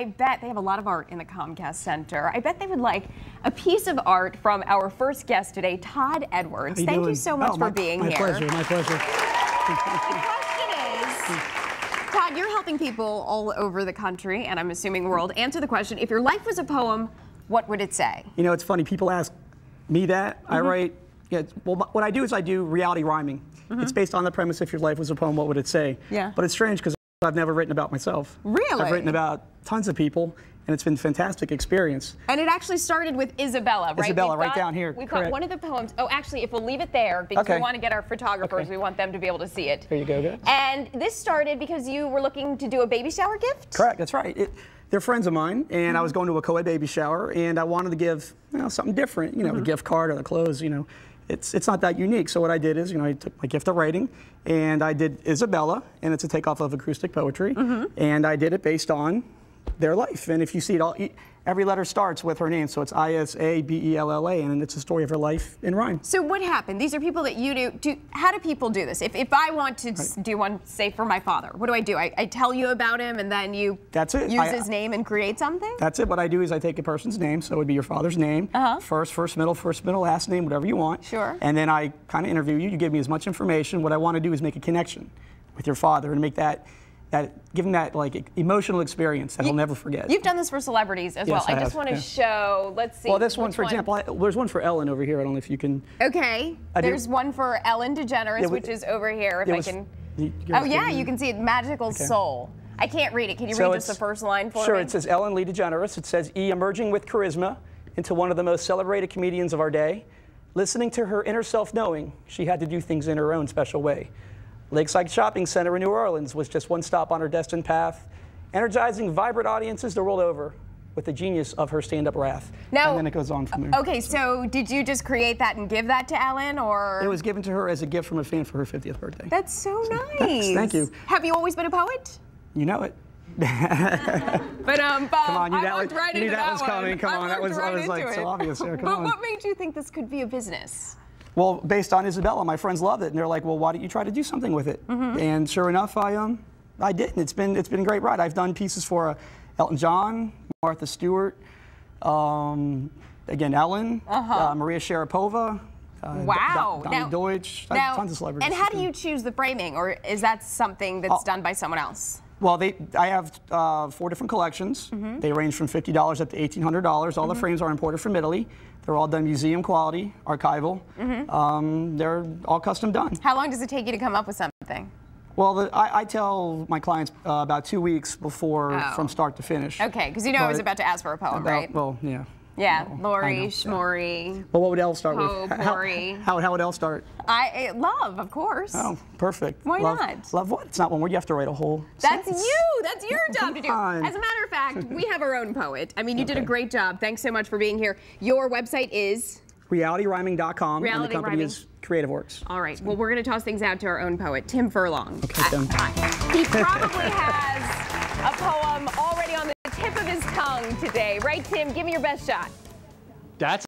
I bet they have a lot of art in the Comcast Center. I bet they would like a piece of art from our first guest today, Todd Edwards. Thank you so much for being here. My pleasure, my pleasure. The question is, Todd, you're helping people all over the country, and I'm assuming the world, answer the question, if your life was a poem, what would it say? You know, it's funny, people ask me that. I write, well, what I do is I do reality rhyming. It's based on the premise, if your life was a poem, what would it say? Yeah. But it's strange because I've never written about myself. Really? I've written about tons of people, and it's been a fantastic experience. And it actually started with Isabella, right? Isabella, right down here. We've got one of the poems. Oh, actually, if we'll leave it there, because we want to get our photographers, we want them to be able to see it. There you go, good. And this started because you were looking to do a baby shower gift? Correct, that's right. They're friends of mine, and I was going to a co-ed baby shower, and I wanted to give, you know, something different, you know, a gift card or the clothes, you know. It's not that unique. So what I did is, you know, I took my gift of writing, and I did Isabella, and it's a takeoff of acoustic poetry, and I did it based on their life. And if you see it all, every letter starts with her name, so it's I-S-A-B-E-L-L-A, and it's a story of her life in rhyme. So what happened? These are people that you do. How do people do this? If I want to do one, say, for my father, what do? I tell you about him, and then you use his name and create something? That's it. What I do is I take a person's name, so it would be your father's name, first middle, last name, whatever you want. Sure. And then I kind of interview you. You give me as much information. What I want to do is make a connection with your father and make give him that like emotional experience that he'll never forget. You've done this for celebrities as well. I just want to show, let's see. Well, this one, for example, there's one for Ellen over here. I don't know if you can. Okay. There's one for Ellen DeGeneres, which is over here. If I can. Oh, yeah, you can see it. Magical Soul. I can't read it. Can you read just the first line for me? Sure. It says Ellen Lee DeGeneres. It says, emerging with charisma into one of the most celebrated comedians of our day. Listening to her inner self knowing she had to do things in her own special way. Lakeside Shopping Center in New Orleans was just one stop on her destined path, energizing vibrant audiences the world over with the genius of her stand-up wrath. Now, and then it goes on from there. Okay, so did you just create that and give that to Ellen, or? It was given to her as a gift from a fan for her 50th birthday. That's so nice. Thank you. Have you always been a poet? You know it. But come on, I walked right into that was coming. Come on, that was like so obvious. Yeah, but what made you think this could be a business? Well, based on Isabella, my friends loved it, and they're like, "Well, why don't you try to do something with it?" And sure enough, I did. And it's been a great ride. I've done pieces for Elton John, Martha Stewart, again Ellen, Maria Sharapova. Wow. Donnie Deutsch, tons of celebrities. And how do you choose the framing, or is that something that's done by someone else? Well, I have 4 different collections. They range from $50 up to $1,800. All the frames are imported from Italy. They're all done museum quality, archival. They're all custom done. How long does it take you to come up with something? Well, I tell my clients about 2 weeks before, from start to finish. Okay, because you know I was about to ask for a poem, right? Well, yeah. Yeah, Lori, Shmori. Well, what would Elle start with? How would Elle start? Love, of course. Oh, perfect. Why not? Love what? It's not one word. You have to write a whole sentence. That's you. That's your job to do. As a matter of fact, we have our own poet. I mean, you did a great job. Thanks so much for being here. Your website is? RealityRhyming.com. And the company is Creative Works. All right. Well, we're going to toss things out to our own poet, Tim Furlong. Okay, Tim. He probably has a poem already on the tip of his tongue today. Right, Tim? Give me your best shot. That's